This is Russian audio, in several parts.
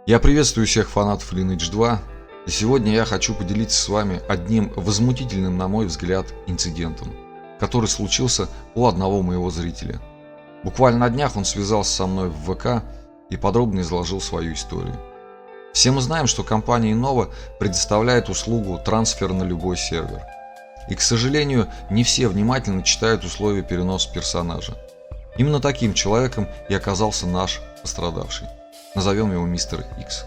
Я приветствую всех фанатов Lineage 2, и сегодня я хочу поделиться с вами одним возмутительным, на мой взгляд, инцидентом, который случился у одного моего зрителя. Буквально на днях он связался со мной в ВК и подробно изложил свою историю. Все мы знаем, что компания Innova предоставляет услугу трансфера на любой сервер. И, к сожалению, не все внимательно читают условия переноса персонажа. Именно таким человеком и оказался наш пострадавший. Назовем его Мистер X.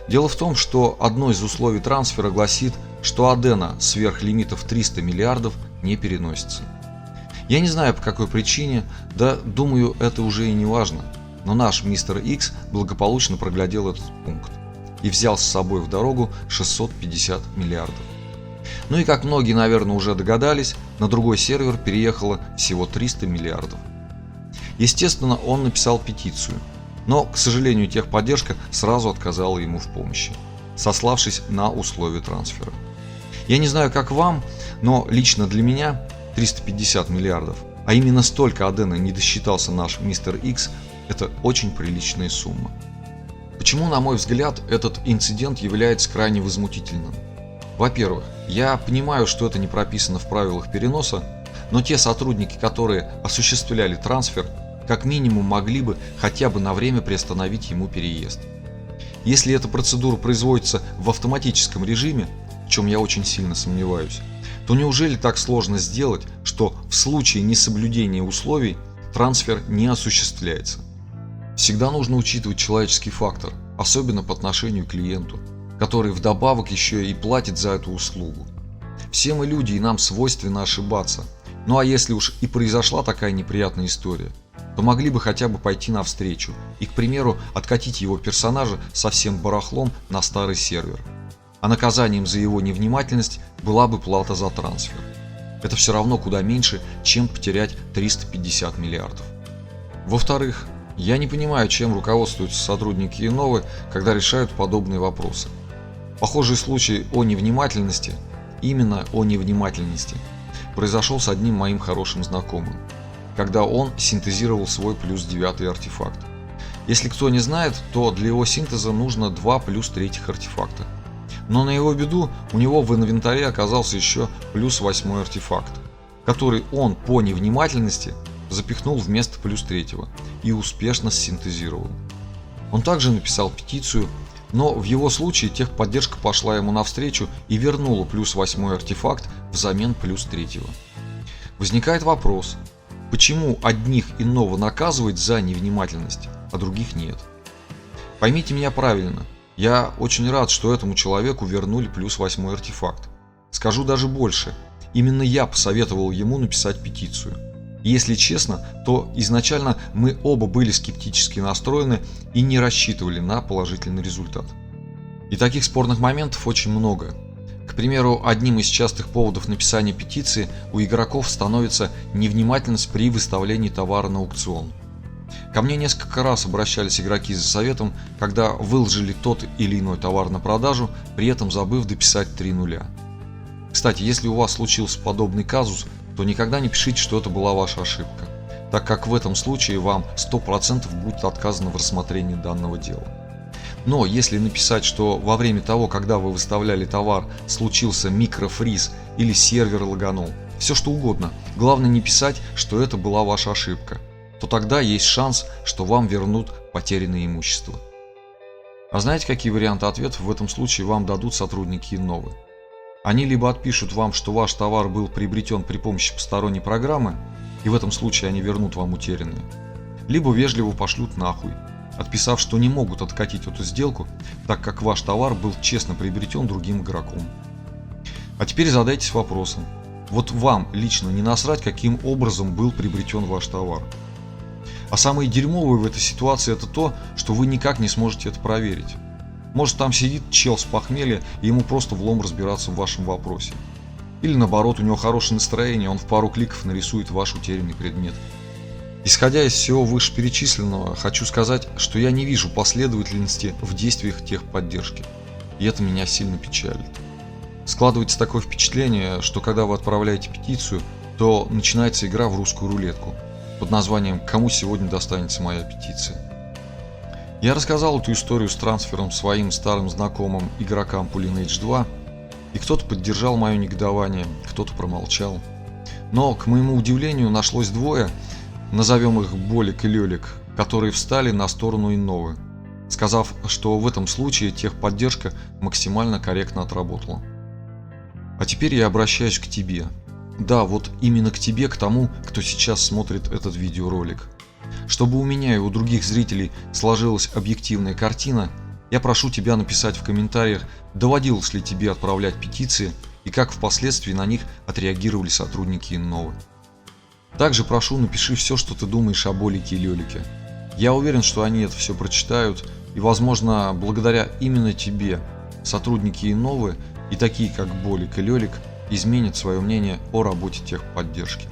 Дело в том, что одно из условий трансфера гласит, что Адена сверх лимитов 300 миллиардов не переносится. Я не знаю, по какой причине, да думаю, это уже и не важно, но наш Мистер X благополучно проглядел этот пункт и взял с собой в дорогу 650 миллиардов. Ну и как многие, наверное, уже догадались, на другой сервер переехало всего 300 миллиардов. Естественно, он написал петицию, но, к сожалению, техподдержка сразу отказала ему в помощи, сославшись на условия трансфера. Я не знаю, как вам, но лично для меня 350 миллиардов, а именно столько Адена не досчитался наш Мистер X, это очень приличная сумма. Почему, на мой взгляд, этот инцидент является крайне возмутительным? Во-первых, я понимаю, что это не прописано в правилах переноса, но те сотрудники, которые осуществляли трансфер, как минимум могли бы хотя бы на время приостановить ему переезд. Если эта процедура производится в автоматическом режиме, в чем я очень сильно сомневаюсь, то неужели так сложно сделать, что в случае несоблюдения условий трансфер не осуществляется? Всегда нужно учитывать человеческий фактор, особенно по отношению к клиенту, который вдобавок еще и платит за эту услугу. Все мы люди, и нам свойственно ошибаться. Ну а если уж и произошла такая неприятная история, то могли бы хотя бы пойти навстречу и, к примеру, откатить его персонажа со всем барахлом на старый сервер. А наказанием за его невнимательность была бы плата за трансфер. Это все равно куда меньше, чем потерять 350 миллиардов. Во-вторых, я не понимаю, чем руководствуются сотрудники Innova, когда решают подобные вопросы. Похожий случай о невнимательности, именно о невнимательности, произошел с одним моим хорошим знакомым, когда он синтезировал свой плюс 9 артефакт. Если кто не знает, то для его синтеза нужно 2 плюс 3 артефакта. Но на его беду у него в инвентаре оказался еще плюс 8 артефакт, который он по невнимательности запихнул вместо плюс 3 и успешно синтезировал. Он также написал петицию, но в его случае техподдержка пошла ему навстречу и вернула плюс 8 артефакт взамен плюс 3. Возникает вопрос, почему одних Innova наказывает за невнимательность, а других нет? Поймите меня правильно, я очень рад, что этому человеку вернули плюс 8 артефакт. Скажу даже больше, именно я посоветовал ему написать петицию. И если честно, то изначально мы оба были скептически настроены и не рассчитывали на положительный результат. И таких спорных моментов очень много. К примеру, одним из частых поводов написания петиции у игроков становится невнимательность при выставлении товара на аукцион. Ко мне несколько раз обращались игроки за советом, когда выложили тот или иной товар на продажу, при этом забыв дописать 3 нуля. Кстати, если у вас случился подобный казус, то никогда не пишите, что это была ваша ошибка, так как в этом случае вам 100% будет отказано в рассмотрении данного дела. Но если написать, что во время того, когда вы выставляли товар, случился микрофриз или сервер лаганул, все что угодно, главное не писать, что это была ваша ошибка, то тогда есть шанс, что вам вернут потерянное имущество. А знаете, какие варианты ответов в этом случае вам дадут сотрудники Innova? Они либо отпишут вам, что ваш товар был приобретен при помощи посторонней программы, и в этом случае они вернут вам утерянное, либо вежливо пошлют нахуй, отписав, что не могут откатить эту сделку, так как ваш товар был честно приобретен другим игроком. А теперь задайтесь вопросом, вот вам лично не насрать, каким образом был приобретен ваш товар? А самое дерьмовое в этой ситуации это то, что вы никак не сможете это проверить. Может, там сидит чел с похмелья, и ему просто влом разбираться в вашем вопросе. Или наоборот, у него хорошее настроение, он в пару кликов нарисует ваш утерянный предмет. Исходя из всего вышеперечисленного, хочу сказать, что я не вижу последовательности в действиях техподдержки. И это меня сильно печалит. Складывается такое впечатление, что когда вы отправляете петицию, то начинается игра в русскую рулетку под названием «Кому сегодня достанется моя петиция?». Я рассказал эту историю с трансфером своим старым знакомым игрокам по Lineage 2, и кто-то поддержал мое негодование, кто-то промолчал. Но, к моему удивлению, нашлось двое, назовем их Болик и Лёлик, которые встали на сторону Инновы, сказав, что в этом случае техподдержка максимально корректно отработала. А теперь я обращаюсь к тебе. Да, вот именно к тебе, к тому, кто сейчас смотрит этот видеоролик. Чтобы у меня и у других зрителей сложилась объективная картина, я прошу тебя написать в комментариях, доводилось ли тебе отправлять петиции и как впоследствии на них отреагировали сотрудники Инновы. Также прошу, напиши все, что ты думаешь о Болике и Лёлике. Я уверен, что они это все прочитают, и, возможно, благодаря именно тебе сотрудники Инновы и такие, как Болик и Лёлик, изменят свое мнение о работе техподдержки.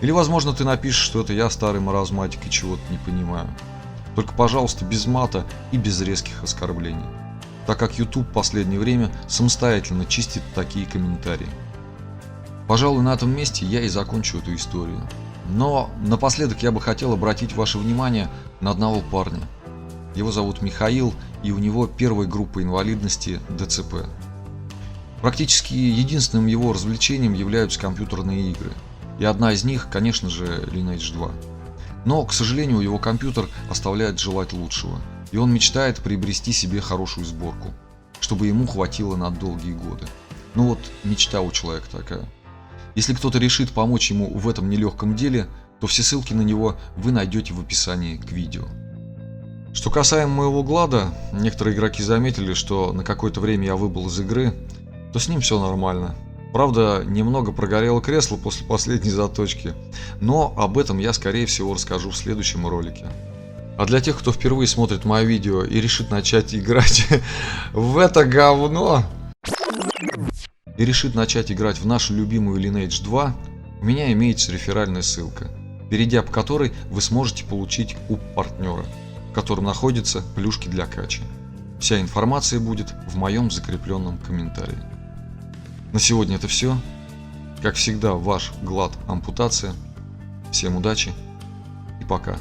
Или, возможно, ты напишешь, что это я старый маразматик и чего-то не понимаю. Только, пожалуйста, без мата и без резких оскорблений, так как YouTube в последнее время самостоятельно чистит такие комментарии. Пожалуй, на этом месте я и закончу эту историю. Но напоследок я бы хотел обратить ваше внимание на одного парня. Его зовут Михаил, и у него первая группа инвалидности ДЦП. Практически единственным его развлечением являются компьютерные игры. И одна из них, конечно же, Lineage 2. Но, к сожалению, его компьютер оставляет желать лучшего, и он мечтает приобрести себе хорошую сборку, чтобы ему хватило на долгие годы. Ну вот, мечта у человека такая. Если кто-то решит помочь ему в этом нелегком деле, то все ссылки на него вы найдете в описании к видео. Что касаемо моего глада, некоторые игроки заметили, что на какое-то время я выбыл из игры, то с ним все нормально. Правда, немного прогорело кресло после последней заточки, но об этом я, скорее всего, расскажу в следующем ролике. А для тех, кто впервые смотрит мое видео и решит начать играть в это говно, и решит начать играть в нашу любимую Lineage 2, у меня имеется реферальная ссылка, перейдя по которой вы сможете получить куб партнера, в котором находятся плюшки для кача. Вся информация будет в моем закрепленном комментарии. На сегодня это все. Как всегда, ваш Глад Ампутация. Всем удачи и пока.